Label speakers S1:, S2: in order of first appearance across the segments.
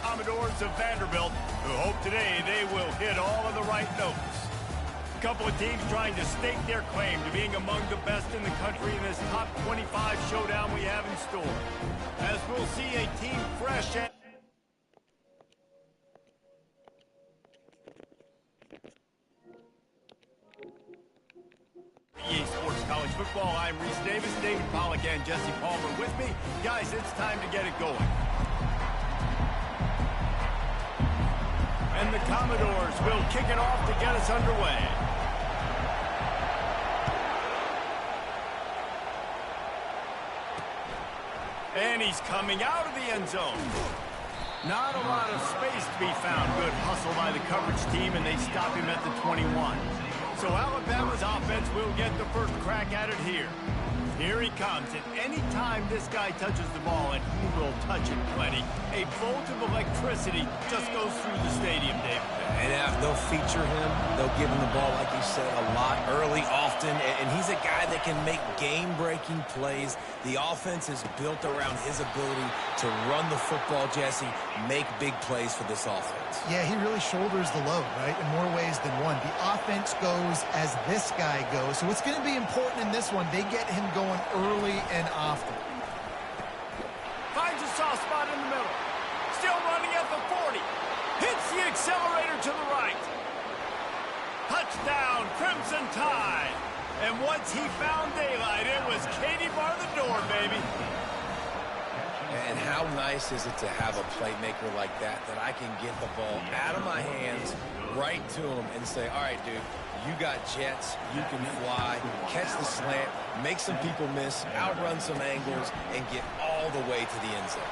S1: Commodores of Vanderbilt, who hope today they will hit all of the right notes. A couple of teams trying to stake their claim to being among the best in the country in this top 25 showdown we have in store. As we'll see a team fresh at EA Sports College Football. I'm Reese Davis, David Pollack, and Jesse Palmer with me. Guys, it's time to get it going. And the Commodores will kick it off to get us underway. And he's coming out of the end zone. Not a lot of space to be found. Good hustle by the coverage team, and they stop him at the 21. So Alabama's offense will get the first crack at it here. Here he comes, and any time this guy touches the ball, and he will touch it plenty, a bolt of electricity just goes through the stadium, David.
S2: And they'll feature him. They'll give him the ball, like you said, a lot, early, often. And he's a guy that can make game-breaking plays. The offense is built around his ability to run the football, Jesse, make big plays for this offense.
S3: Yeah, he really shoulders the load, right, in more ways than one. The offense goes as this guy goes. So it's going to be important in this one. They get him going early and often.
S1: Finds a soft spot in the middle. Still running at the 40. Hits the accelerator to the right. Touchdown, Crimson Tide. And once he found daylight, it was Katie bar the door, baby.
S2: And how nice is it to have a playmaker like that I can get the ball out of my hands, right to him, and say, all right, dude, you got jets, you can fly, catch the slant, make some people miss, outrun some angles, and get all the way to the end zone.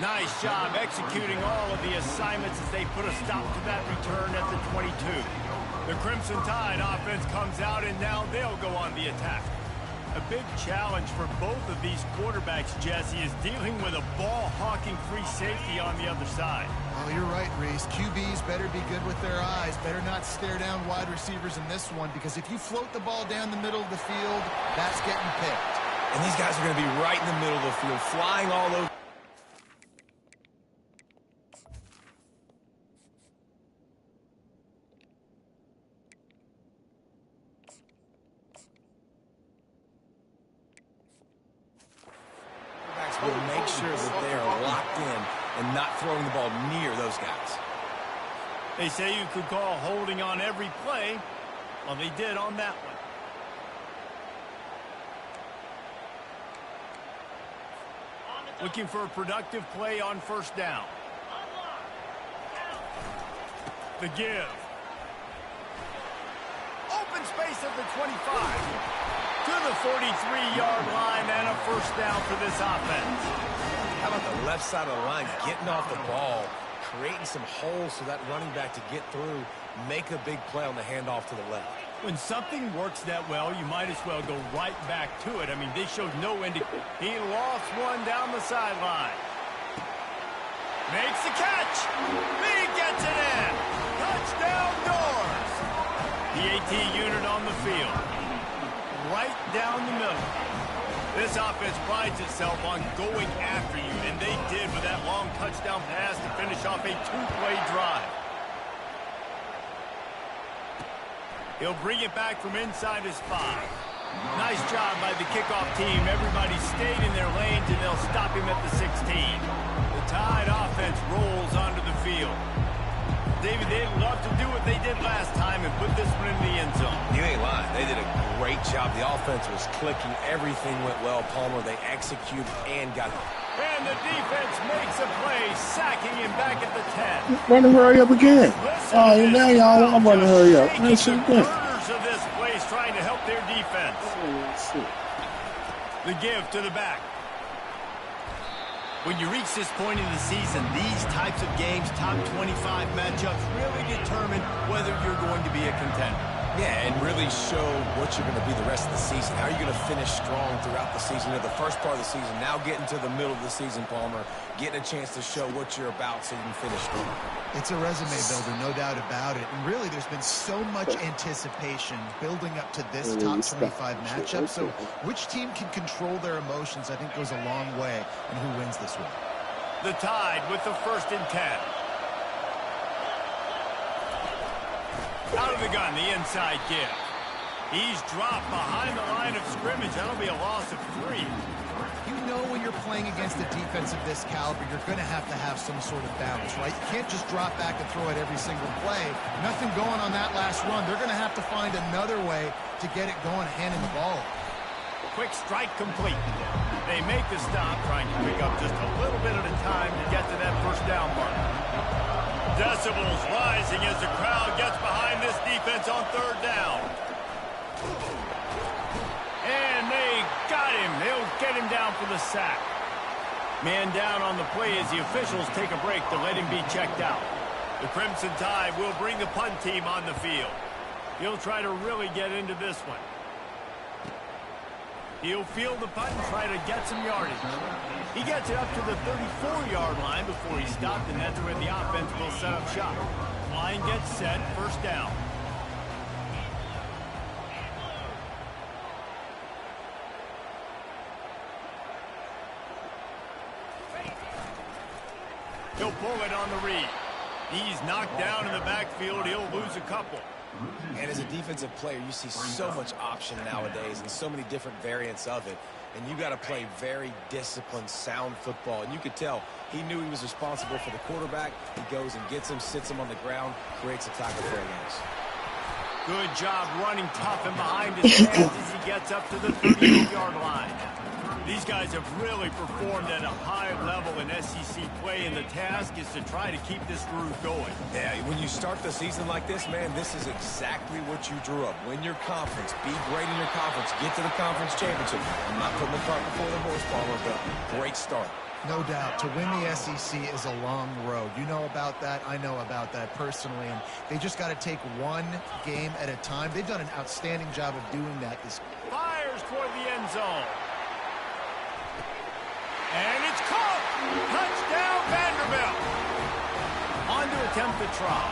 S1: Nice job executing all of the assignments as they put a stop to that return at the 22. The Crimson Tide offense comes out, and now they'll go on the attack. A big challenge for both of these quarterbacks, Jesse, is dealing with a ball-hawking free safety on the other side.
S3: Oh, you're right, Reese. QBs better be good with their eyes. Better not stare down wide receivers in this one, because if you float the ball down the middle of the field, that's getting picked.
S2: And these guys are going to be right in the middle of the field, flying all over. Will make sure that they are locked in and not throwing the ball near those guys.
S1: They say you could call holding on every play. Well, they did on that one. Looking for a productive play on first down. The give. Open space at the 25. To the 43-yard line, and a first down for this offense.
S2: How about the left side of the line getting off the ball, creating some holes for that running back to get through, make a big play on the handoff to the left.
S1: When something works that well, you might as well go right back to it. I mean, they showed no indication. He lost one down the sideline. Makes the catch. He gets it in. Touchdown, Doors. The AT unit on the field. Right down the middle. This offense prides itself on going after you, and they did with that long touchdown pass to finish off a two-play drive. He'll bring it back from inside his 5. Nice job by the kickoff team. Everybody stayed in their lanes, and they'll stop him at the 16. The Tide offense rolls onto the field. David, they'd love to do what they did last time and put this one in the end zone.
S2: You ain't lying. They did a great job. The offense was clicking. Everything went well. Palmer, they executed and got it.
S1: And the defense makes a play, sacking him back at the 10.
S4: Want to hurry up again. Oh, now y'all want to hurry up. That's it again.
S1: Murders of this place trying to help their defense. The give to the back. When you reach this point in the season, these types of games, top 25 matchups, really determine whether you're going to be a contender.
S2: Yeah, and really show what you're going to be the rest of the season. How are you going to finish strong throughout the season? The first part of the season, now getting to the middle of the season, Palmer, getting a chance to show what you're about so you can finish strong.
S3: It's a resume builder, no doubt about it. And really, there's been so much anticipation building up to this top 25 matchup. So which team can control their emotions, I think, goes a long way in who wins this one.
S1: The Tide with the 1st and 10. Out of the gun, the inside give. He's dropped behind the line of scrimmage. That'll be a loss of 3.
S3: You know when you're playing against a defense of this caliber, you're going to have some sort of balance, right? You can't just drop back and throw it every single play. Nothing going on that last run. They're going to have to find another way to get it going, handing the ball.
S1: Quick strike complete. They make the stop, trying to pick up just a little bit at a time to get to that 1st down mark. Decibels rising as the crowd gets behind this defense on 3rd down. And they got him. They'll get him down for the sack. Man down on the play as the officials take a break to let him be checked out. The Crimson Tide will bring the punt team on the field. He'll try to really get into this one. He'll field the punt and try to get some yardage. He gets it up to the 34-yard line before he stopped, and that's where the offense will set up shop. Line gets set, 1st down. He'll pull it on the read. He's knocked down in the backfield. He'll lose a couple.
S2: And as a defensive player, you see so much option nowadays and so many different variants of it. And you got to play very disciplined, sound football. And you could tell he knew he was responsible for the quarterback. He goes and gets him, sits him on the ground, creates a tackle for a loss.
S1: Good job running tough and behind his hands as he gets up to the 38-yard line. These guys have really performed at a high level in SEC play, and the task is to try to keep this groove going.
S2: Yeah, when you start the season like this, man, this is exactly what you drew up. Win your conference, be great in your conference, get to the conference championship. I'm not putting the cart before the horse, Palmer, but great start.
S3: No doubt. To win the SEC is a long road. You know about that. I know about that personally. And they just got to take one game at a time. They've done an outstanding job of doing that.
S1: Fires toward the end zone. And it's caught! Touchdown, Vanderbilt! On to attempt the try.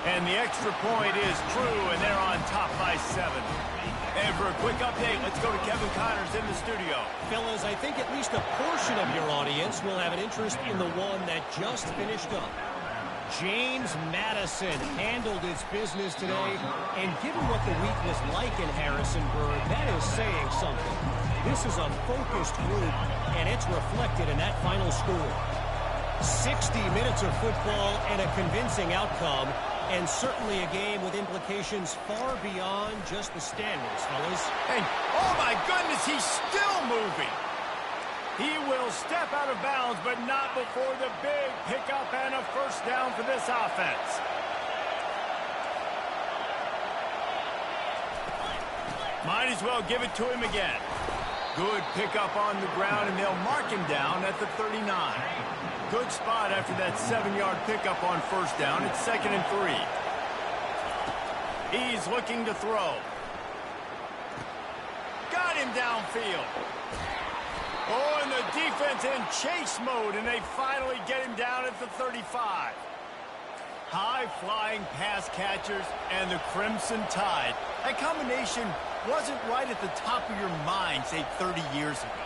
S1: And the extra point is true, and they're on top by 7. And for a quick update, let's go to Kevin Connors in the studio.
S5: Fellas, I think at least a portion of your audience will have an interest in the one that just finished up. James Madison handled its business today, and given what the week was like in Harrisonburg, that is saying something. This is a focused group, and it's reflected in that final score. 60 minutes of football and a convincing outcome, and certainly a game with implications far beyond just the standings, fellas.
S1: And, oh my goodness, he's still moving. He will step out of bounds, but not before the big pickup and a 1st down for this offense. Might as well give it to him again. Good pickup on the ground, and they'll mark him down at the 39. Good spot after that 7-yard pickup on 1st down. It's 2nd and 3. He's looking to throw. Got him downfield. Oh, and the defense in chase mode, and they finally get him down at the 35. High-flying pass catchers and the Crimson Tide. That combination wasn't right at the top of your mind, say, 30 years ago.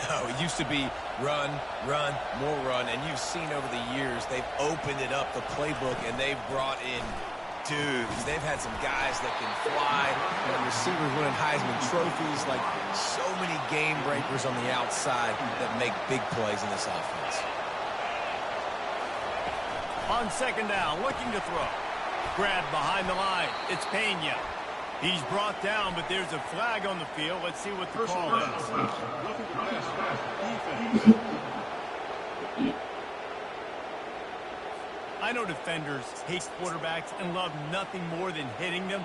S2: No, it used to be run, run, more run, and you've seen over the years they've opened it up, the playbook, and they've brought in dudes. They've had some guys that can fly, and receivers winning Heisman trophies, like so many game breakers on the outside that make big plays in this offense.
S1: On 2nd down, looking to throw. Grabbed behind the line. It's Pena. He's brought down, but there's a flag on the field. Let's see what the call is. I know defenders hate quarterbacks and love nothing more than hitting them,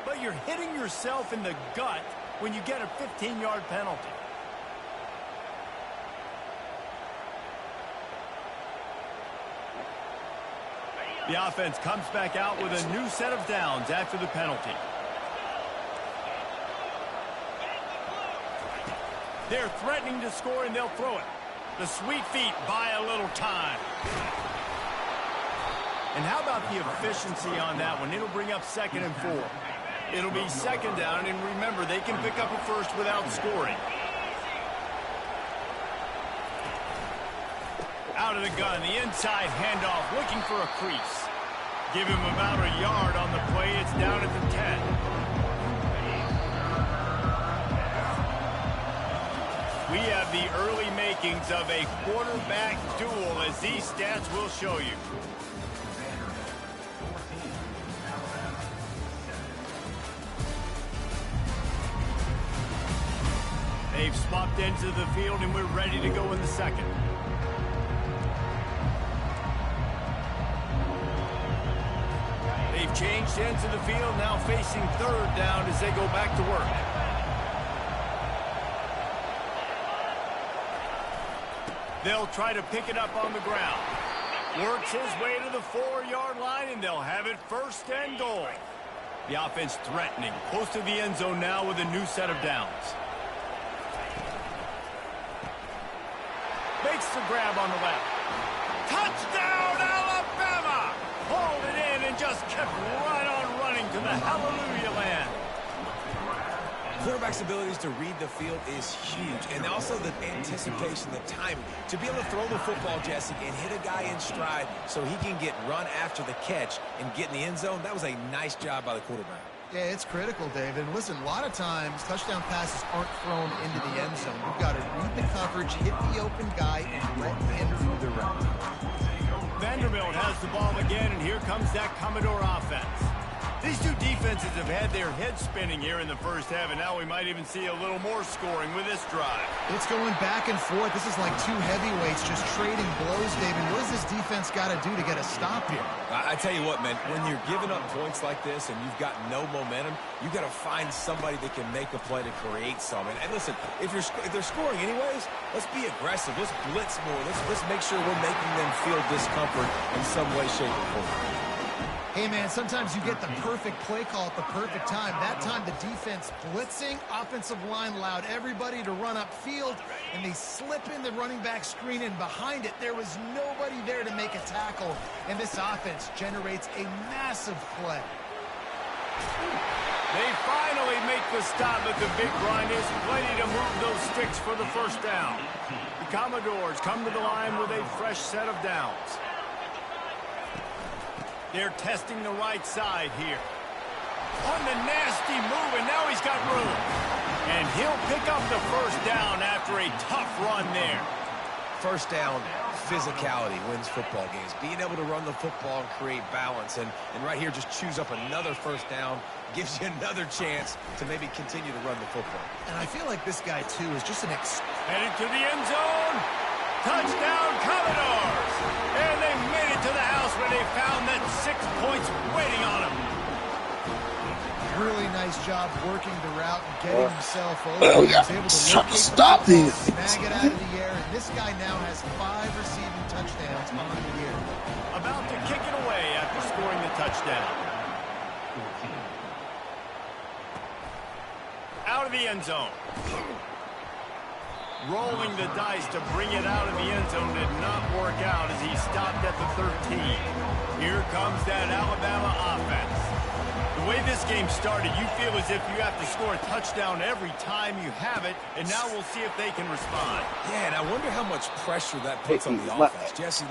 S1: but you're hitting yourself in the gut when you get a 15-yard penalty. The offense comes back out with a new set of downs after the penalty. They're threatening to score, and they'll throw it. The sweet feet buy a little time. And how about the efficiency on that one? It'll bring up 2nd and 4. It'll be 2nd down, and remember, they can pick up a first without scoring. Out of the gun, the inside handoff, looking for a crease. Give him about a yard on the play. It's down at the 10. We have the early makings of a quarterback duel, as these stats will show you. They've swapped ends of the field, and we're ready to go in the second. They've changed ends of the field, now facing third down as they go back to work. They'll try to pick it up on the ground. Works his way to the 4-yard line, and they'll have it first and goal. The offense threatening, close to the end zone now with a new set of downs. Makes the grab on the left. Touchdown, Alabama! Pulled it in and just kept right on running to the hallelujah land.
S2: Quarterback's abilities to read the field is huge, and also the anticipation, the timing. To be able to throw the football, Jesse, and hit a guy in stride so he can get run after the catch and get in the end zone, that was a nice job by the quarterback.
S3: Yeah, it's critical, David. Listen, a lot of times touchdown passes aren't thrown into the end zone. You've got to read the coverage, hit the open guy, and let him do the rest.
S1: Vanderbilt has the ball again, and here comes that Commodore offense. These two defenses have had their heads spinning here in the first half, and now we might even see a little more scoring with this drive.
S3: It's going back and forth. This is like two heavyweights just trading blows, David. What does this defense got to do to get a stop here?
S2: I tell you what, man, when you're giving up points like this and you've got no momentum, you've got to find somebody that can make a play to create some. And listen, if they're scoring anyways, let's be aggressive. Let's blitz more. Let's make sure we're making them feel discomfort in some way, shape, or form.
S3: Hey, man, sometimes you get the perfect play call at the perfect time. That time, the defense blitzing, offensive line allowed everybody to run upfield, and they slip in the running back screen, and behind it, there was nobody there to make a tackle, and this offense generates a massive play.
S1: They finally make the stop at the big grind. There's plenty to move those sticks for the first down. The Commodores come to the line with a fresh set of downs. They're testing the right side here. On the nasty move, and now he's got room. And he'll pick up the first down after a tough run there.
S2: First down, physicality wins football games. Being able to run the football and create balance. And right here, just choose up another first down. Gives you another chance to maybe continue to run the football.
S3: And I feel like this guy, too, is just an
S1: headed to the end zone. Touchdown, Commodores! And they made it to the house where they found that 6 points waiting on them.
S3: Really nice job working the route and getting himself over. He was able to
S4: stop these.
S3: Snag it out of the air, and this guy now has 5 receiving touchdowns on the year.
S1: About to kick it away after scoring the touchdown. Out of the end zone. Rolling the dice to bring it out of the end zone did not work out as he stopped at the 13. Here comes that Alabama offense. The way this game started, you feel as if you have to score a touchdown every time you have it, and now we'll see if they can respond.
S2: Yeah, and I wonder how much pressure that puts on the offense. Jesse,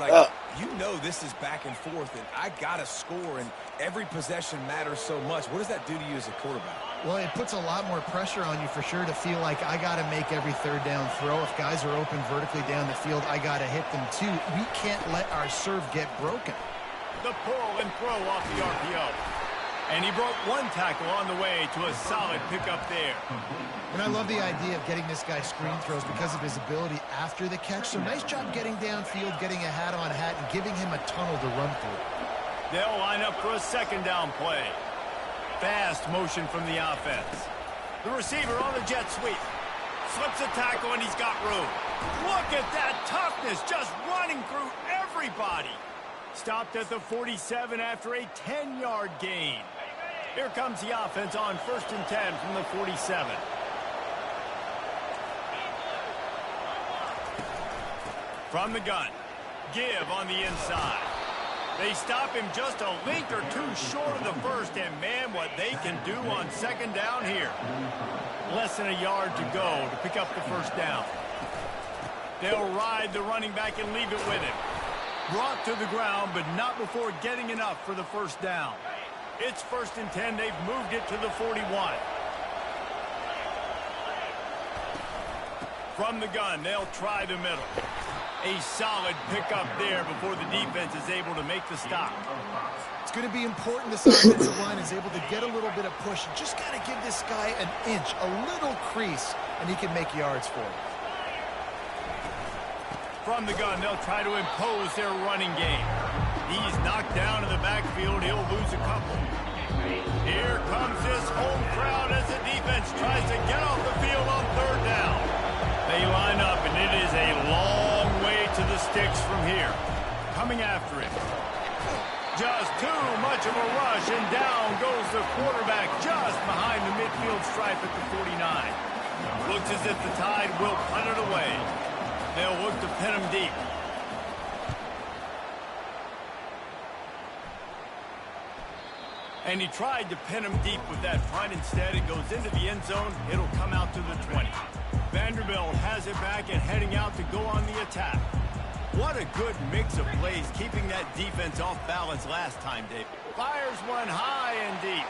S2: you know this is back and forth, and I got to score, and every possession matters so much. What does that do to you as a quarterback?
S3: Well, it puts a lot more pressure on you for sure to feel like I got to make every third down throw. If guys are open vertically down the field, I got to hit them too. We can't let our serve get broken.
S1: The pull and throw off the RPO. And he broke one tackle on the way to a solid pickup there.
S3: And I love the idea of getting this guy screen throws because of his ability after the catch. So nice job getting downfield, getting a hat-on-hat, and giving him a tunnel to run through.
S1: They'll line up for a second down play. Fast motion from the offense. The receiver on the jet sweep. Slips a tackle, and he's got room. Look at that toughness, just running through everybody. Stopped at the 47 after a 10-yard gain. Here comes the offense on 1st and 10 from the 47. From the gun. Give on the inside. They stop him just a link or two short of the first, and man, what they can do on second down here. Less than a yard to go to pick up the first down. They'll ride the running back and leave it with him. Brought to the ground, but not before getting enough for the first down. It's 1st and 10. They've moved it to the 41. From the gun, they'll try the middle. A solid pickup there before the defense is able to make the stop.
S3: It's going to be important this offensive line is able to get a little bit of push. You just got to give this guy an inch, a little crease, and he can make yards for it.
S1: From the gun, they'll try to impose their running game. He's knocked down in the backfield. He'll lose a couple. Here comes this home crowd as the defense tries to get off the field on 3rd down. They line up, and it is a long way to the sticks from here. Coming after him. Just too much of a rush, and down goes the quarterback just behind the midfield stripe at the 49. Looks as if the Tide will punt it away. They'll look to pin him deep. And he tried to pin him deep with that punt. Instead, it goes into the end zone. It'll come out to the 20. Vanderbilt has it back and heading out to go on the attack. What a good mix of plays, keeping that defense off balance last time, Dave. Fires one high and deep.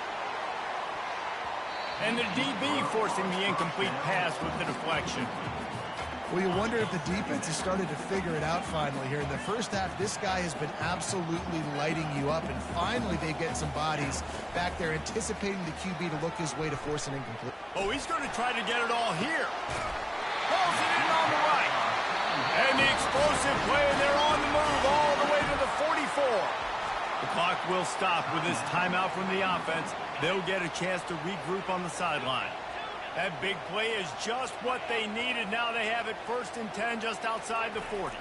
S1: And the DB forcing the incomplete pass with the deflection.
S3: Well, you wonder if the defense has started to figure it out finally here. In the first half, this guy has been absolutely lighting you up, and finally they get some bodies back there anticipating the QB to look his way to force an incomplete.
S1: Oh, he's going to try to get it all here. Pulls it in on the right. And the explosive play, and they're on the move all the way to the 44. The clock will stop with this timeout from the offense. They'll get a chance to regroup on the sideline. That big play is just what they needed. Now they have it 1st and 10 just outside the 40.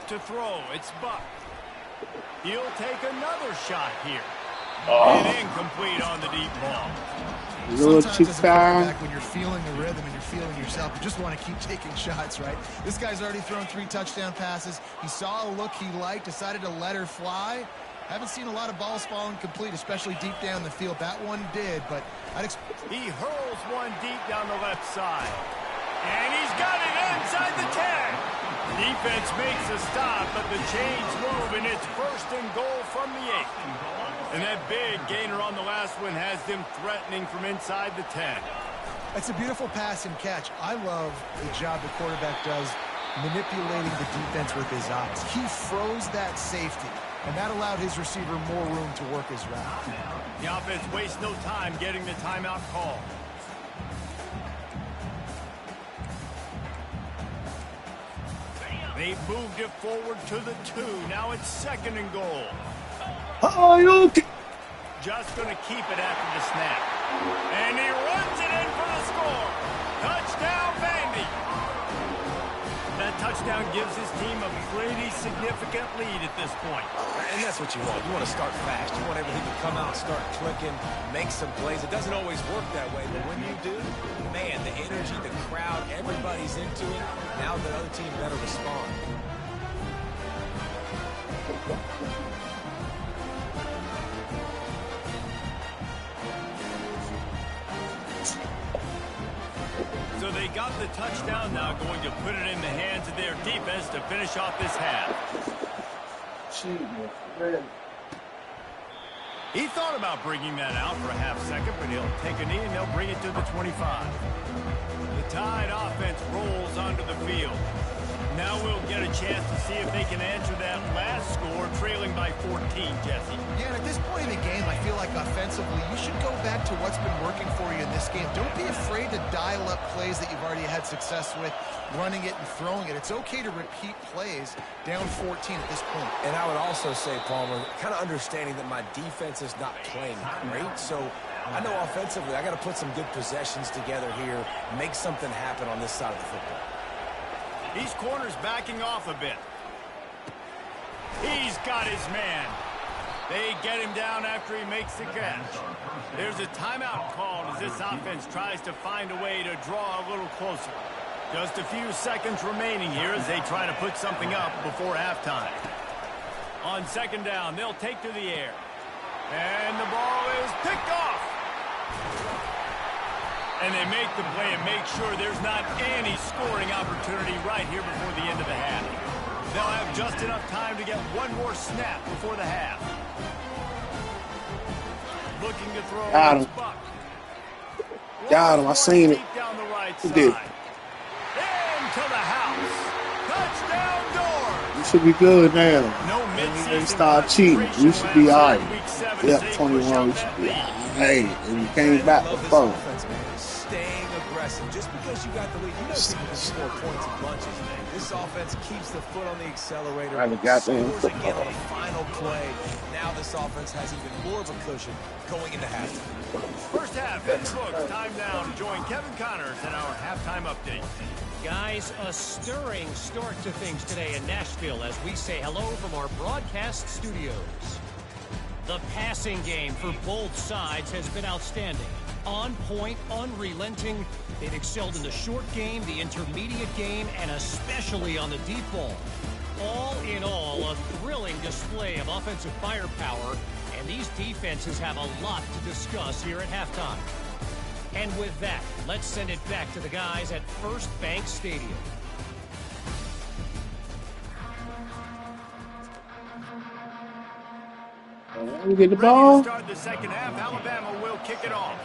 S1: To throw, it's Buck. He'll take another shot here. And incomplete on the deep ball.
S3: Sometimes as a quarterback, when you're feeling the rhythm and you're feeling yourself, you just want to keep taking shots, right? This guy's already thrown 3 touchdown passes. He saw a look he liked, decided to let her fly. Haven't seen a lot of balls falling complete, especially deep down the field. That one did, but
S1: he hurls one deep down the left side. And he's got it inside the 10. Defense makes a stop, but the chains move, and it's 1st and goal from the 8. And that big gainer on the last one has them threatening from inside the 10.
S3: That's a beautiful pass and catch. I love the job the quarterback does manipulating the defense with his eyes. He froze that safety, and that allowed his receiver more room to work his route.
S1: The offense wastes no time getting the timeout call. They've moved it forward to the 2. Now it's 2nd and goal. Just going to keep it after the snap. And he runs it in for the score. Touchdown, Vandy. That touchdown gives his team a pretty significant lead at this point.
S2: And that's what you want. You want to start fast. You want everything to come out, start clicking, make some plays. It doesn't always work that way, but when you do, man, the energy, the crowd, everybody's into it. Now the other team better respond.
S1: So they got the touchdown, now going to put it in the hands of their defense to finish off this half. He thought about bringing that out for a half second, but he'll take a knee and they'll bring it to the 25. The Tide offense rolls onto the field. Now we'll get a chance to see if they can answer that last score, trailing by 14, Jesse.
S3: Yeah, and at this point in the game, I feel like offensively, you should go back to what's been working for you in this game. Don't be afraid to dial up plays that you've already had success with, running it and throwing it. It's okay to repeat plays down 14 at this point.
S2: And I would also say, Palmer, kind of understanding that my defense is not playing great, so I know offensively I got to put some good possessions together here, make something happen on this side of the football.
S1: These corners backing off a bit. He's got his man. They get him down after he makes the catch. There's a timeout called as this offense tries to find a way to draw a little closer. Just a few seconds remaining here as they try to put something up before halftime. On 2nd down, they'll take to the air. And the ball is picked off. And they make the play and make sure there's not any scoring opportunity right here before the end of the half. They'll have just enough time to get one more snap before the half. Looking to throw.
S4: Got him. Got him. I seen it.
S1: Down the right
S4: He
S1: side.
S4: did.
S1: Into the house. Touchdown door.
S4: You should be good now.
S1: No
S4: They start cheating. You should be all right. Yep, 21. You should be all right. And you came back with fun.
S2: Staying aggressive. Just because you got the lead, you know people can score points in bunches, man. This offense keeps the foot on the accelerator.
S4: I got them.
S2: Scores again on the final play. Now this offense has even more of a cushion going into halftime.
S1: First half in the books. Time now to join Kevin Connors in our halftime update.
S5: Guys, a stirring start to things today in Nashville as we say hello from our broadcast studios. The passing game for both sides has been outstanding. On point, unrelenting. They've excelled in the short game, the intermediate game, and especially on the deep ball. All in all, a thrilling display of offensive firepower, and these defenses have a lot to discuss here at halftime. And with that, let's send it back to the guys at First Bank Stadium.
S4: We get the
S1: Ready
S4: ball.
S1: to start the second half. Alabama will kick it off.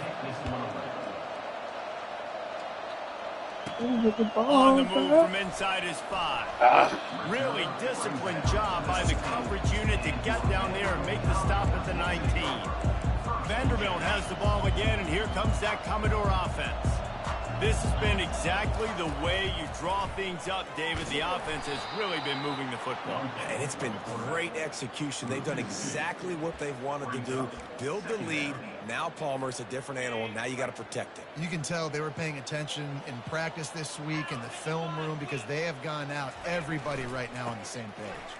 S4: We get the
S1: On the
S4: ball.
S1: move from inside his 5. Really disciplined job by the coverage unit to get down there and make the stop at the 19. Vanderbilt has the ball again, and here comes that Commodore offense. This has been exactly the way you draw things up, David. The offense has really been moving the football.
S2: And it's been great execution. They've done exactly what they've wanted to do. Build the lead. Now Palmer's a different animal. Now you got to protect it.
S3: You can tell they were paying attention in practice this week in the film room because they have gone out, everybody right now on the same page.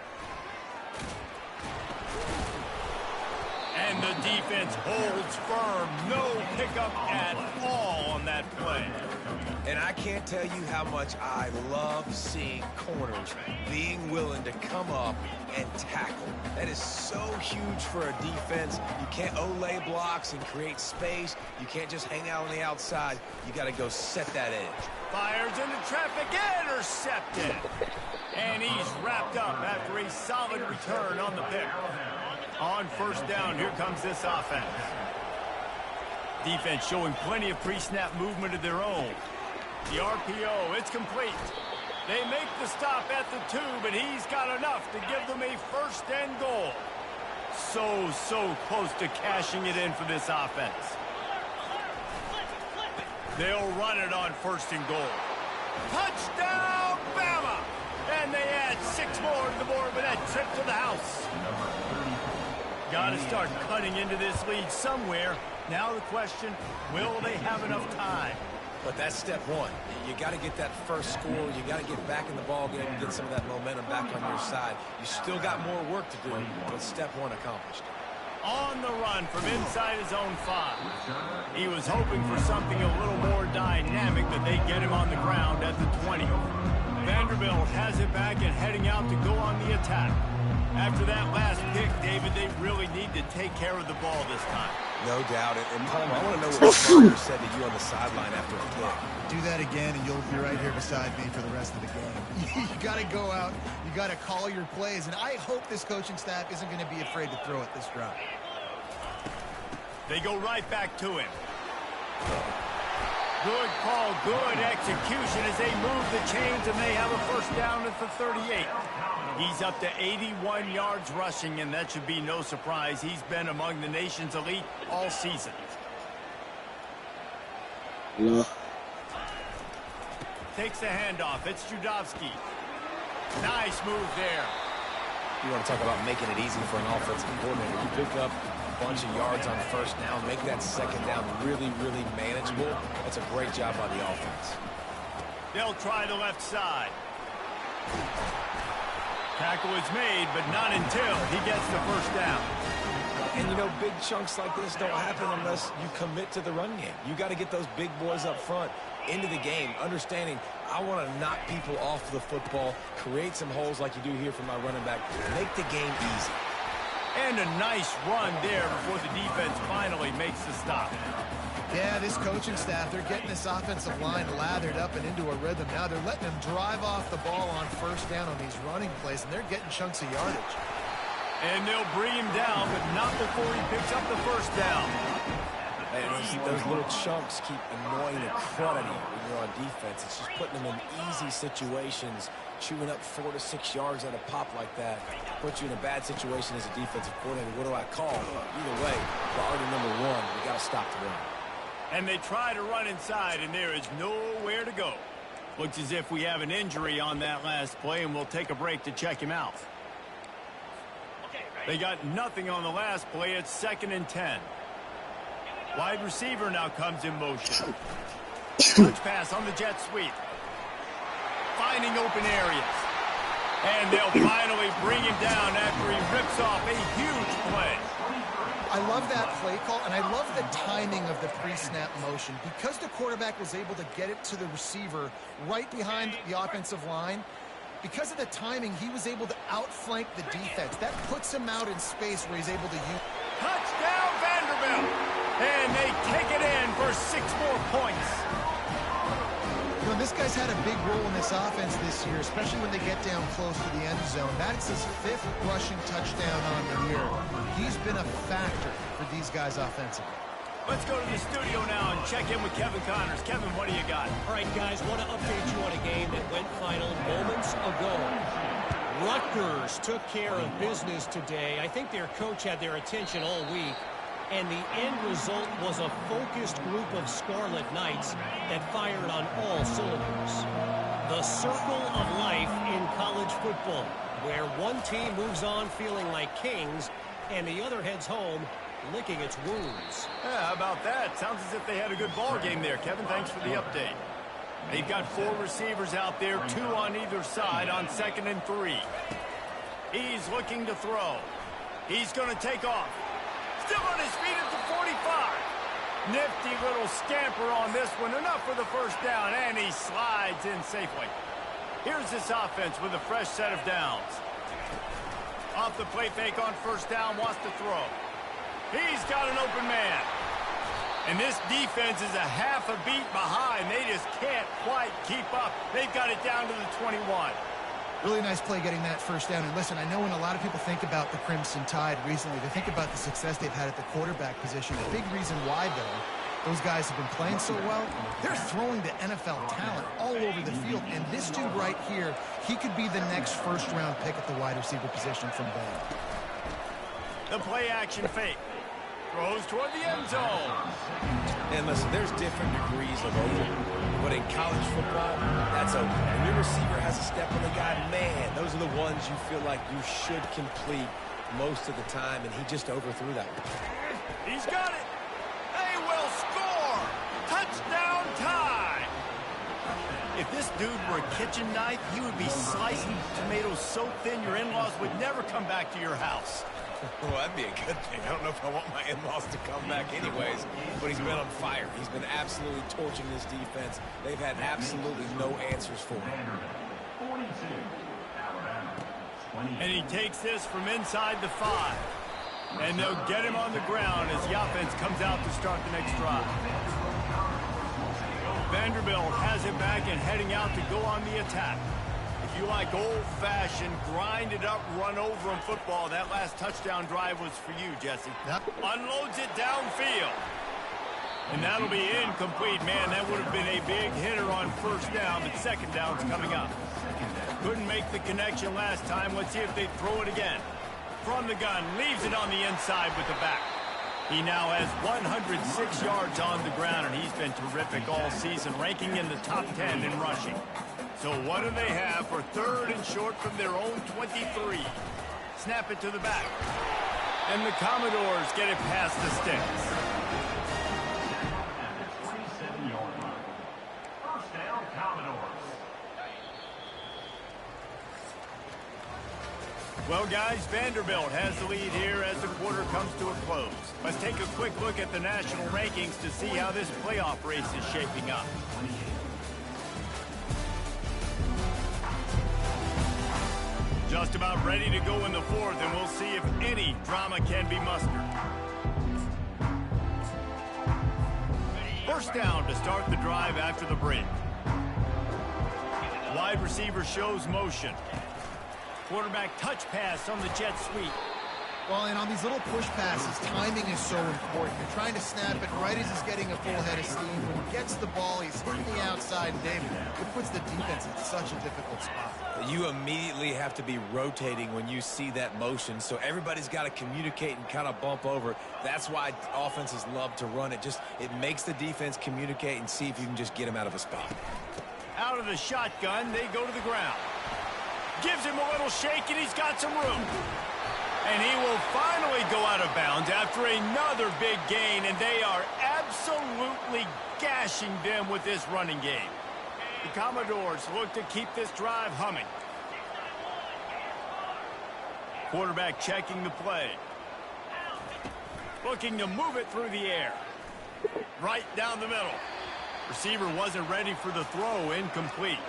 S1: And the defense holds firm. No pickup at all on that play.
S2: And I can't tell you how much I love seeing corners being willing to come up and tackle. That is so huge for a defense. You can't olay blocks and create space. You can't just hang out on the outside. You got to go set that edge.
S1: Fires into traffic, intercepted. And he's wrapped up after a solid return on the pick. On first down, here comes this offense. Defense showing plenty of pre-snap movement of their own. The RPO, it's complete. They make the stop at the 2, but he's got enough to give them a first and goal. So close to cashing it in for this offense. They'll run it on first and goal. Touchdown, Bama! And they add 6 more to the board with that trip to the house. Got to start cutting into this lead somewhere. Now the question, will they have enough time?
S2: But that's step one. You got to get that first score. You got to get back in the ball game and get some of that momentum back on your side. You still got more work to do, but step one accomplished.
S1: On the run from inside his own 5. He was hoping for something a little more dynamic, but they get him on the ground at the 20. Vanderbilt has it back and heading out to go on the attack. After that last pick, David, they really need to take care of the ball this time.
S2: No doubt. And Palmer, I want to know what Palmer said to you on the sideline after a pick.
S3: Do that again, and you'll be right here beside me for the rest of the game. You got to go out. You got to call your plays, and I hope this coaching staff isn't going to be afraid to throw it this drive.
S1: They go right back to him. Good call, good execution as they move the chains, and they have a first down at the 38. He's up to 81 yards rushing, and that should be no surprise. He's been among the nation's elite all season.
S4: Yeah.
S1: Takes the handoff. It's Judovsky. Nice move there.
S2: You want to talk about making it easy for an offensive coordinator. You pick up a bunch of yards on first down, make that second down really, really manageable. That's a great job by the offense.
S1: They'll try the left side. Tackle is made, but not until he gets the first down.
S2: And, you know, big chunks like this don't happen unless you commit to the run game. You got to get those big boys up front into the game, understanding I want to knock people off the football, create some holes like you do here for my running back, make the game easy.
S1: And a nice run there before the defense finally makes the stop.
S3: Yeah, this coaching staff, they're getting this offensive line lathered up and into a rhythm. Now they're letting them drive off the ball on first down on these running plays, and they're getting chunks of yardage.
S1: And they'll bring him down, but not before he picks up the first down.
S2: And those little chunks keep annoying the crud out of you when you're on defense. It's just putting them in easy situations, chewing up 4 to 6 yards at a pop like that. Puts you in a bad situation as a defensive coordinator. What do I call? Either way, priority number one, we got to stop the run.
S1: And they try to run inside, and there is nowhere to go. Looks as if we have an injury on that last play, and we'll take a break to check him out. They got nothing on the last play. It's 2nd and 10. Wide receiver now comes in motion. Touch pass on the jet sweep. Finding open areas. And they'll finally bring him down after he rips off a huge play.
S3: I love that play call, and I love the timing of the pre-snap motion. Because the quarterback was able to get it to the receiver right behind the offensive line, because of the timing, he was able to outflank the defense. That puts him out in space where he's able to use.
S1: Touchdown, Vanderbilt! And they take it in for 6 more points.
S3: You know, this guy's had a big role in this offense this year, especially when they get down close to the end zone. That's his 5th rushing touchdown on the year. He's been a factor for these guys offensively.
S1: Let's go to the studio now and check in with Kevin Connors. Kevin, what do you got?
S5: All right, guys, want to update you on a game that went final moments ago. Rutgers took care of business today. I think their coach had their attention all week, and the end result was a focused group of Scarlet Knights that fired on all cylinders. The circle of life in college football, where one team moves on feeling like kings, and the other heads home licking its wounds.
S1: Yeah, how about that? Sounds as if they had a good ball game there. Kevin, thanks for the update. They've got 4 receivers out there, 2 on either side on 2nd and 3. He's looking to throw. He's going to take off. Still on his feet at the 45. Nifty little scamper on this one. Enough for the first down, and he slides in safely. Here's this offense with a fresh set of downs. Off the play fake on first down, wants to throw. He's got an open man. And this defense is a half a beat behind. They just can't quite keep up. They've got it down to the 21.
S3: Really nice play getting that first down. And listen, I know when a lot of people think about the Crimson Tide recently, they think about the success they've had at the quarterback position. A big reason why, though, those guys have been playing so well, they're throwing to NFL talent all over the field. And this dude right here, he could be the next first-round pick at the wide receiver position from Baylor.
S1: The play action fake. Throws toward the end zone.
S2: And listen, there's different degrees of open. But in college football, that's open. When your receiver has a step on the guy, man, those are the ones you feel like you should complete most of the time, and he just overthrew that one.
S1: He's got it. They will score. Touchdown time. If this dude were a kitchen knife, he would be slicing tomatoes so thin your in-laws would never come back to your house.
S2: Well, that'd be a good thing. I don't know if I want my in-laws to come back anyways, but he's been on fire. He's been absolutely torching this defense. They've had absolutely no answers for him.
S1: And he takes this from inside the 5. And they'll get him on the ground as the offense comes out to start the next drive. Vanderbilt has it back and heading out to go on the attack. If you like old-fashioned, grind-it-up, run-over-'em football, that last touchdown drive was for you, Jesse.
S3: Yep.
S1: Unloads it downfield. And that'll be incomplete. Man, that would have been a big hitter on first down, but second down's coming up. Couldn't make the connection last time. Let's see if they throw it again. From the gun, leaves it on the inside with the back. He now has 106 yards on the ground, and he's been terrific all season, ranking in the top 10 in rushing. So what do they have for 3rd and short from their own 23? Snap it to the back. And the Commodores get it past the sticks.
S6: First down, Commodores.
S1: Well, guys, Vanderbilt has the lead here as the quarter comes to a close. Let's take a quick look at the national rankings to see how this playoff race is shaping up. Just about ready to go in the 4th, and we'll see if any drama can be mustered. first down to start the drive after the break. Wide receiver shows motion. Quarterback touch pass on the jet sweep.
S3: Well, and on these little push passes, timing is so important. You're trying to snap it right as he's getting a full head of steam. When he gets the ball, he's hitting the outside, David. It puts the defense in such a difficult spot.
S2: You immediately have to be rotating when you see that motion, so everybody's got to communicate and kind of bump over. That's why offenses love to run it. It makes the defense communicate and see if you can just get him out of a spot.
S1: Out of the shotgun, they go to the ground. Gives him a little shake, and he's got some room. And he will finally go out of bounds after another big gain, and they are absolutely gashing them with this running game. The Commodores look to keep this drive humming. Quarterback checking the play. Looking to move it through the air. Right down the middle. Receiver wasn't ready for the throw, incomplete.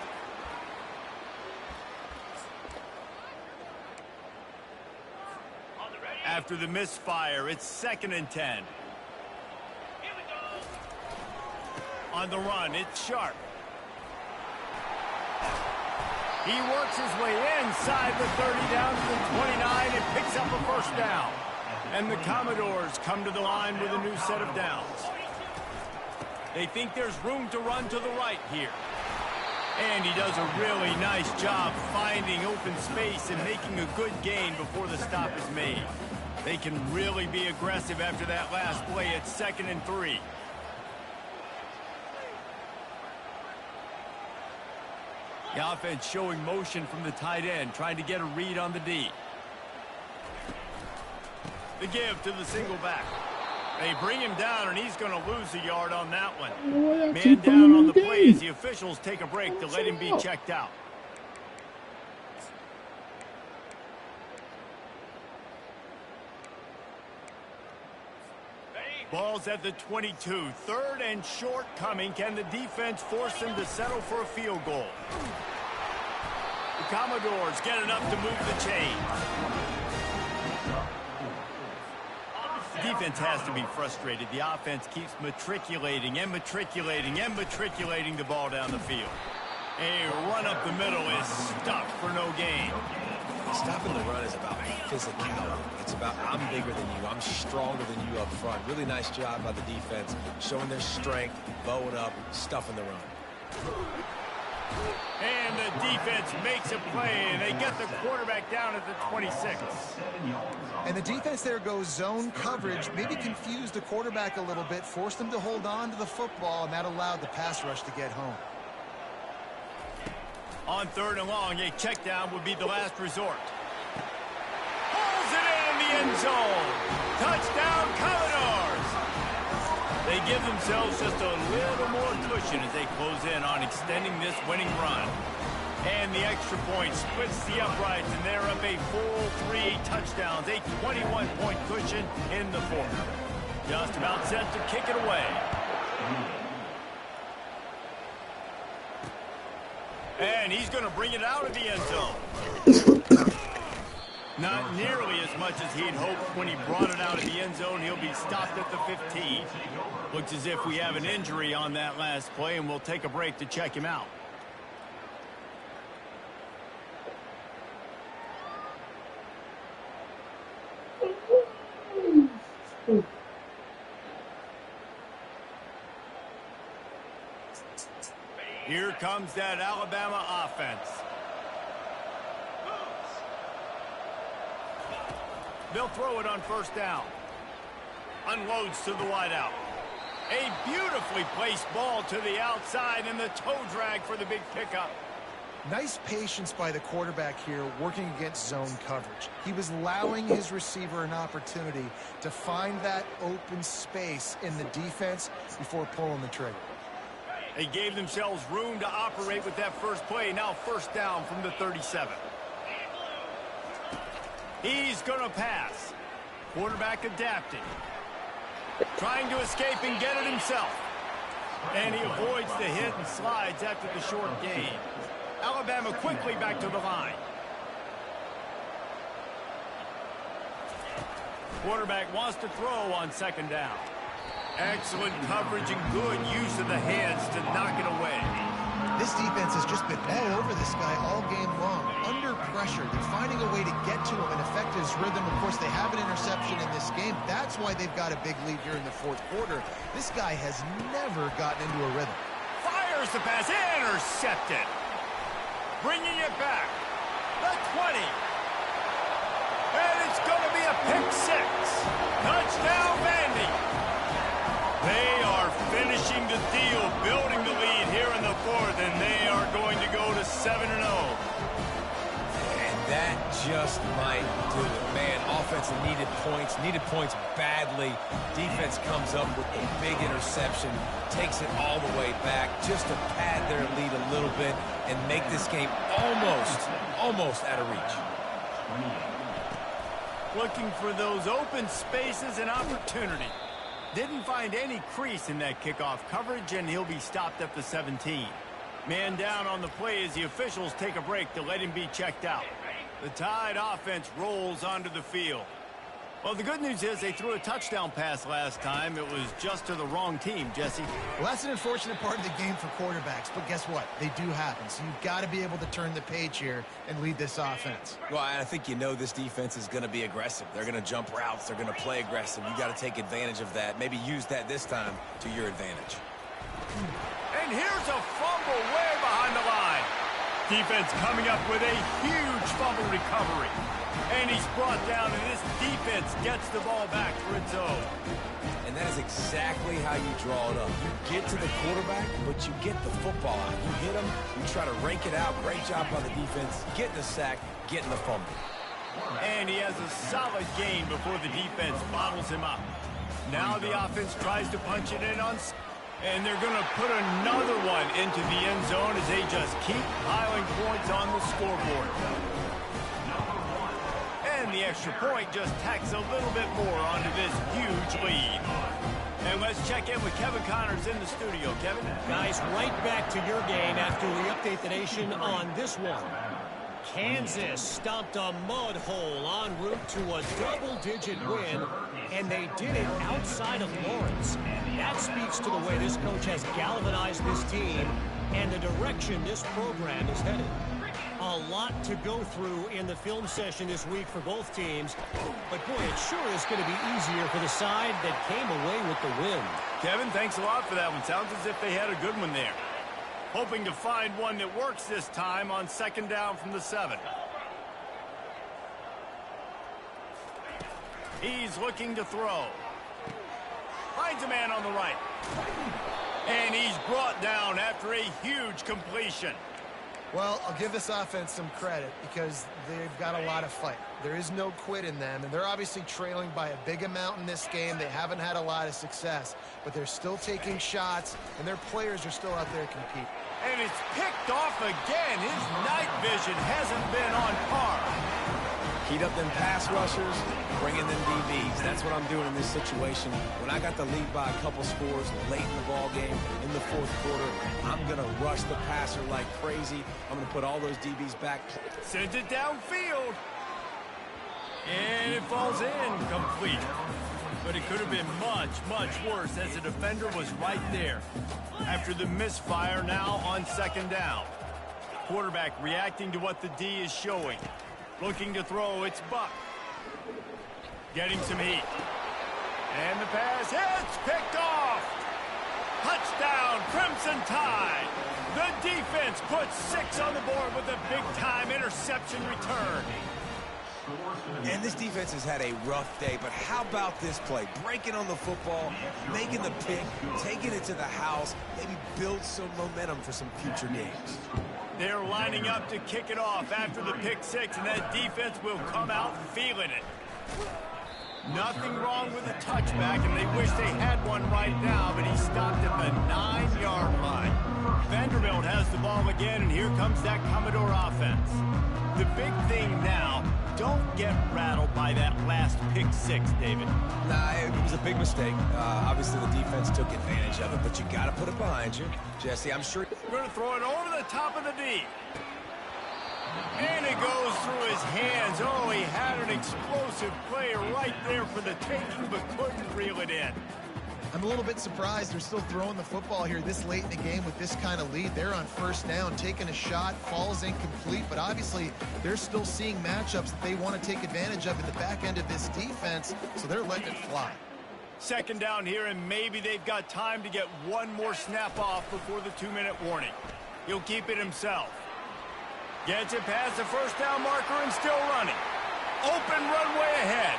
S1: After the misfire, it's 2nd and 10. On the run, it's Sharp. He works his way inside the 30 down to the 29 and picks up a first down. And the Commodores come to the line with a new set of downs. They think there's room to run to the right here. And he does a really nice job finding open space and making a good gain before the stop is made. They can really be aggressive after that last play at 2nd and 3. The offense showing motion from the tight end, trying to get a read on the D. The give to the single back. They bring him down, and he's going to lose a yard on that one. Man down on the play as the officials take a break to let him be checked out. Ball's at the 22. 3rd and short coming. Can the defense force them to settle for a field goal? The Commodores get enough to move the chain. The defense has to be frustrated. The offense keeps matriculating and matriculating and matriculating the ball down the field. A run up the middle is stuck for no gain.
S2: Stopping the run is about physicality. It's about I'm bigger than you. I'm stronger than you up front. Really nice job by the defense, showing their strength, bowing up, stuffing the run.
S1: And the defense makes a play, and they get the quarterback down at the 26.
S3: And the defense there goes zone coverage, maybe confused the quarterback a little bit, forced him to hold on to the football, and that allowed the pass rush to get home.
S1: On 3rd and long, a check down would be the last resort. Pulls it in the end zone. Touchdown, Commodores. They give themselves just a little more cushion as they close in on extending this winning run. And the extra point splits the uprights, and they're up a full 3 touchdowns, a 21-point cushion in the 4th. Just about set to kick it away. And he's going to bring it out of the end zone. Not nearly as much as he'd hoped when he brought it out of the end zone. He'll be stopped at the 15. Looks as if we have an injury on that last play, and we'll take a break to check him out. Here comes that Alabama offense. They'll throw it on 1st down. Unloads to the wideout. A beautifully placed ball to the outside, and the toe drag for the big pickup.
S3: Nice patience by the quarterback here working against zone coverage. He was allowing his receiver an opportunity to find that open space in the defense before pulling the trigger.
S1: They gave themselves room to operate with that first play. Now 1st down from the 37. He's going to pass. Quarterback adapting. Trying to escape and get it himself. And he avoids the hit and slides after the short gain. Alabama quickly back to the line. Quarterback wants to throw on 2nd down. Excellent coverage and good use of the hands to knock it away.
S3: This defense has just been all over this guy all game long. Under pressure, they're finding a way to get to him and affect his rhythm. Of course, they have an interception in this game. That's why they've got a big lead here in the fourth quarter. This guy has never gotten into a rhythm.
S1: Fires the pass, intercepted. Bringing it back. The 20. And it's going to be a pick six. Touchdown, Vandy. They are finishing the deal, building the lead here in the fourth, and they are going to go to 7-0.
S2: And that just might do it. Man, offense needed points badly. Defense comes up with a big interception, takes it all the way back just to pad their lead a little bit and make this game almost out of reach.
S1: Looking for those open spaces and opportunity. Didn't find any crease in that kickoff coverage, and he'll be stopped at the 17. Man down on the play as the officials take a break to let him be checked out. The Tide offense rolls onto the field. Well, the good news is they threw a touchdown pass last time. It was just to the wrong team, Jesse.
S3: Well, that's an unfortunate part of the game for quarterbacks, but guess what? They do happen, so you've got to be able to turn the page here and lead this offense.
S2: Well, I think you know this defense is going to be aggressive. They're going to jump routes. They're going to play aggressive. You got to take advantage of that. Maybe use that this time to your advantage.
S1: And here's a fumble way behind the line. Defense coming up with a huge fumble recovery. And he's brought down, and this defense gets the ball back for its own.
S2: And that is exactly how you draw it up. You get to the quarterback, but you get the football out. You hit him, you try to rank it out. Great job by the defense, getting the sack, getting the fumble.
S1: And he has a solid gain before the defense bottles him up. Now the offense tries to punch it in on... And they're going to put another one into the end zone as they just keep piling points on the scoreboard. And the extra point just tacks a little bit more onto this huge lead. And let's check in with Kevin Connors in the studio. Kevin?
S5: Guys, right back to your game after we update the nation on this one. Kansas stomped a mud hole en route to a double-digit win, and they did it outside of Lawrence. That speaks to the way this coach has galvanized this team and the direction this program is headed. A lot to go through in the film session this week for both teams, but boy, it sure is going to be easier for the side that came away with the win.
S1: Kevin, thanks a lot for that one. Sounds as if they had a good one there. Hoping to find one that works this time on second down from the 7. He's looking to throw. Finds a man on the right. And he's brought down after a huge completion.
S3: Well, I'll give this offense some credit because they've got a lot of fight. There is no quit in them, and they're obviously trailing by a big amount in this game. They haven't had a lot of success, but they're still taking shots, and their players are still out there competing.
S1: And it's picked off again. His night vision hasn't been on par.
S2: Heat up them pass rushers, bring in them DBs. That's what I'm doing in this situation. When I got the lead by a couple scores late in the ball game, in the fourth quarter, I'm going to rush the passer like crazy. I'm going to put all those DBs back.
S1: Sends it downfield. And it falls in, complete. But it could have been much, much worse as the defender was right there. After the misfire, now on second down. Quarterback reacting to what the D is showing. Looking to throw, it's Buck. Getting some heat. And the pass, it's picked off. Touchdown, Crimson Tide. The defense puts 6 on the board with a big-time interception return.
S2: And this defense has had a rough day, but how about this play? Breaking on the football, making the pick, taking it to the house, maybe build some momentum for some future games.
S1: They're lining up to kick it off after the pick 6, and that defense will come out feeling it. Nothing wrong with the touchback, and they wish they had one right now, but he stopped at the 9-yard line. Vanderbilt has the ball again, and here comes that Commodore offense. The big thing now, don't get rattled by that last pick 6, David.
S2: Nah, it was a big mistake. Obviously, the defense took advantage of it, but you got to put it behind you. Jesse, I'm sure...
S1: We're going to throw it over the top of the D. And it goes through his hands. Oh, he had an explosive play right there for the taking, but couldn't reel it in.
S3: I'm a little bit surprised they're still throwing the football here this late in the game with this kind of lead. They're on first down, taking a shot, falls incomplete, but obviously they're still seeing matchups that they want to take advantage of at the back end of this defense, so they're letting it fly.
S1: Second down here, and maybe they've got time to get one more snap off before the 2-minute warning. He'll keep it himself. Gets it past the first down marker and still running. Open runway ahead.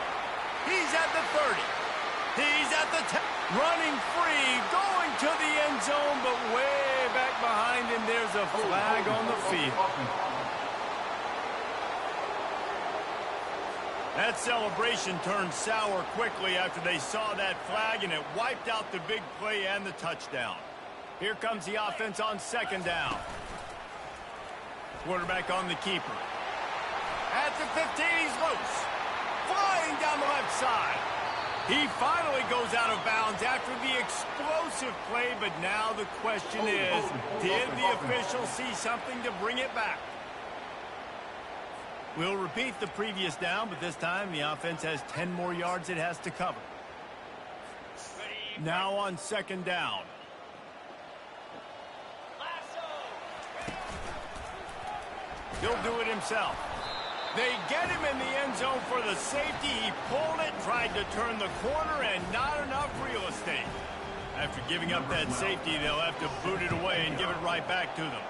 S1: He's at the 30. He's at the 10. Running free, going to the end zone, but way back behind him, there's a flag on the field. That celebration turned sour quickly after they saw that flag, and it wiped out the big play and the touchdown. Here comes the offense on second down. Quarterback on the keeper. At the 15, he's loose. Flying down the left side. He finally goes out of bounds after the explosive play, but now the question is, did the official see something to bring it back? We'll repeat the previous down, but this time the offense has 10 more yards it has to cover. Now on second down. He'll do it himself. They get him in the end zone for the safety. He pulled it, tried to turn the corner, and not enough real estate. After giving up that safety, they'll have to boot it away and give it right back to them.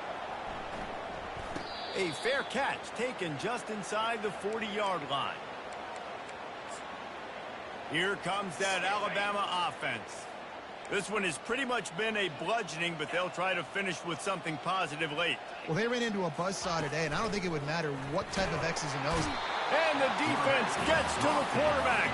S1: A fair catch taken just inside the 40-yard line. Here comes that Alabama offense. This one has pretty much been a bludgeoning, but they'll try to finish with something positive late.
S3: Well, they ran into a buzzsaw today, and I don't think it would matter what type of X's and O's.
S1: And the defense gets to the quarterback.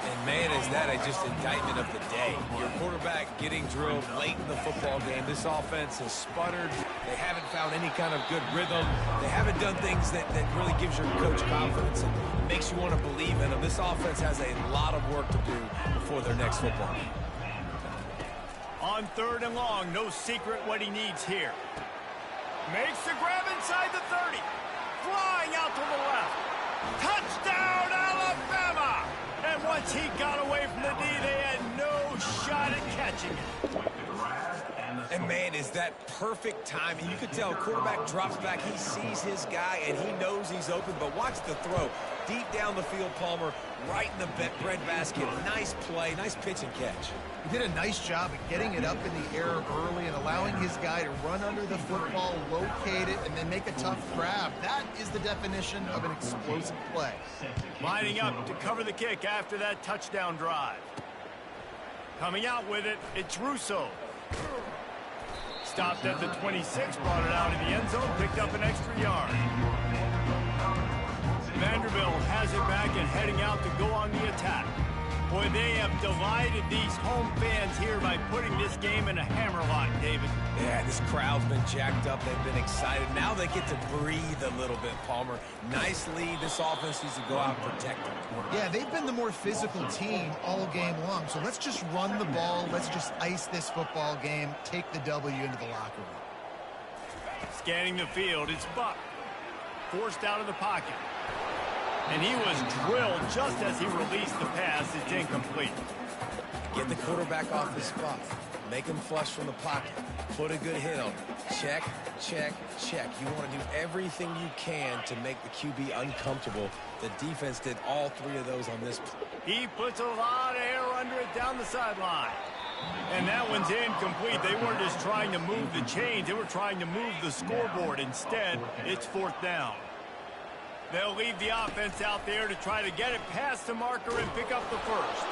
S2: And man, is that just indictment of the day. Your quarterback getting drilled late in the football game. This offense has sputtered. They haven't found any kind of good rhythm. They haven't done things that really gives your coach confidence and makes you want to believe in them. This offense has a lot of work to do before their next football game.
S1: On third and long, no secret what he needs here. Makes the grab inside the 30. Flying out to the left. Touchdown, Alabama! And once he got away from the D, they had no shot at catching it.
S2: And man, is that perfect timing. You could tell quarterback drops back. He sees his guy, and he knows he's open. But watch the throw. Deep down the field, Palmer, right in the breadbasket. Nice play, nice pitch and catch.
S3: He did a nice job of getting it up in the air early and allowing his guy to run under the football, locate it, and then make a tough grab. That is the definition of an explosive play.
S1: Lining up to cover the kick after that touchdown drive. Coming out with it, it's Russo. Stopped at the 26, brought it out of the end zone, picked up an extra yard. Vanderbilt has it back and heading out to go on the attack. Boy, they have delighted these home fans here by putting this game in a hammerlock, David.
S2: Yeah, this crowd's been jacked up. They've been excited. Now they get to breathe a little bit, Palmer. Nice lead. This offense needs to go out and protect them.
S3: Yeah, they've been the more physical team all game long. So let's just run the ball. Let's just ice this football game. Take the W into the locker room.
S1: Scanning the field, it's Buck. Forced out of the pocket. And he was drilled just as he released the pass. It's incomplete.
S2: Get the quarterback off his spot. Make him flush from the pocket. Put a good hit on him. Check, check, check. You want to do everything you can to make the QB uncomfortable. The defense did all three of those on this play.
S1: He puts a lot of air under it down the sideline. And that one's incomplete. They weren't just trying to move the chains. They were trying to move the scoreboard. Instead, it's fourth down. They'll leave the offense out there to try to get it past the marker and pick up the first.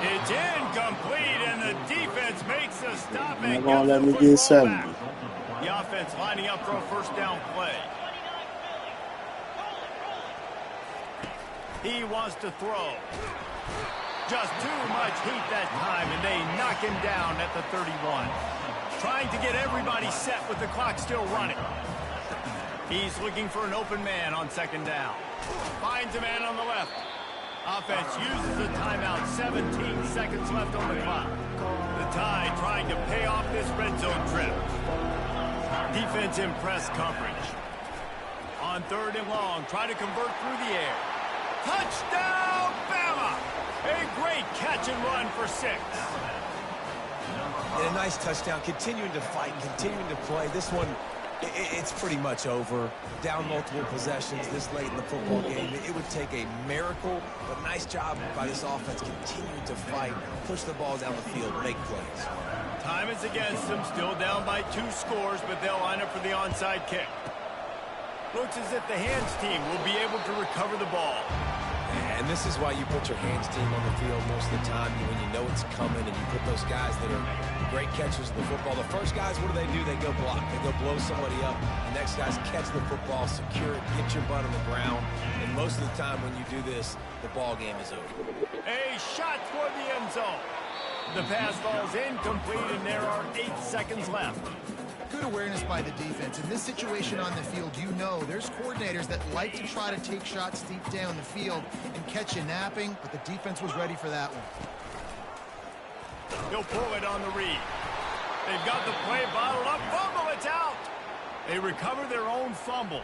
S1: It's incomplete, and the defense makes a stop and
S4: gonna let
S1: gets
S4: me
S1: the
S4: get
S1: football
S4: 70.
S1: back. The offense lining up for a first down play. He wants to throw. Just too much heat that time, and they knock him down at the 31. Trying to get everybody set with the clock still running. He's looking for an open man on second down. Finds a man on the left. Offense uses a timeout. 17 seconds left on the clock. The Tide trying to pay off this red zone trip. Defense in press coverage. On third and long, try to convert through the air. Touchdown, Bama! A great catch and run for 6.
S2: And a nice touchdown, continuing to fight, continuing to play. This one, it's pretty much over. Down multiple possessions this late in the football game. It would take a miracle, but nice job by this offense continuing to fight, push the ball down the field, make plays.
S1: Time is against them, still down by 2 scores, but they'll line up for the onside kick. Looks as if the hands team will be able to recover the ball.
S2: And this is why you put your hands team on the field most of the time when you know it's coming, and you put those guys that are great catchers of the football. The first guys, what do? They go block. They go blow somebody up. The next guys catch the football, secure it, get your butt on the ground. And most of the time when you do this, the ball game is over.
S1: A shot toward the end zone. The pass falls incomplete, and there are 8 seconds left.
S3: Good awareness by the defense. In this situation on the field, you know there's coordinators that like to try to take shots deep down the field and catch you napping, but the defense was ready for that one.
S1: He'll pull it on the read. They've got the play bottled up. Fumble, it's out. They recover their own fumble.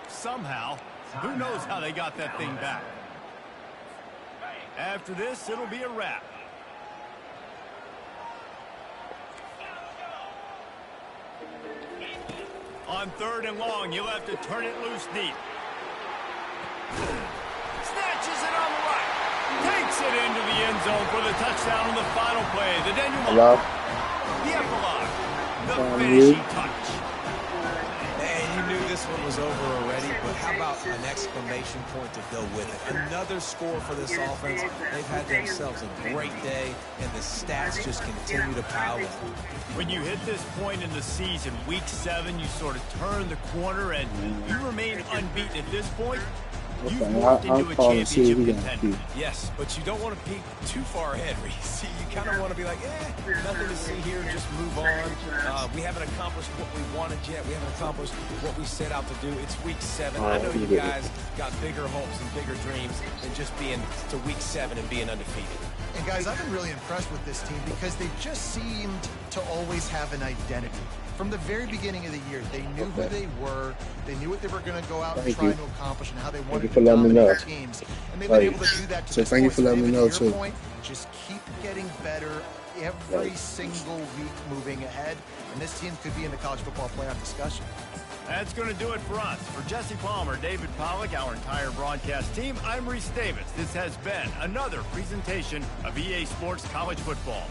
S1: Somehow, who knows how they got that thing back. After this, it'll be a wrap. On 3rd and long, you'll have to turn it loose deep. Snatches it on the right. Takes it into the end zone for the touchdown on the final play. The denouement. The epilogue. The finishing touch.
S2: And you knew this one was over already, but how about an exclamation point to go with it? Another score for this offense. They've had themselves a great day, and the stats just continue to pile up.
S1: When you hit this point in the season, week 7, you sort of turn the corner and you remain unbeaten at this point. You've morphed into a championship contender.
S2: Yes, but you don't want to peek too far ahead, Reese. You kind of want to be like, nothing to see here, just move on. We haven't accomplished what we wanted yet. We haven't accomplished what we set out to do. It's week 7. I know you guys got bigger hopes and bigger dreams than just being to week 7 and being undefeated.
S3: And guys, I've been really impressed with this team because they just seemed to always have an identity. From the very beginning of the year, they knew who they were. They knew what they were going to go out and try to accomplish and how they wanted to dominate teams. And they've been able to do that to
S4: so thank you for letting me know, too.
S3: Point, just keep getting better every single week moving ahead. And this team could be in the college football playoff discussion.
S1: That's going to do it for us. For Jesse Palmer, David Pollack, our entire broadcast team, I'm Reese Davis. This has been another presentation of EA Sports College Football.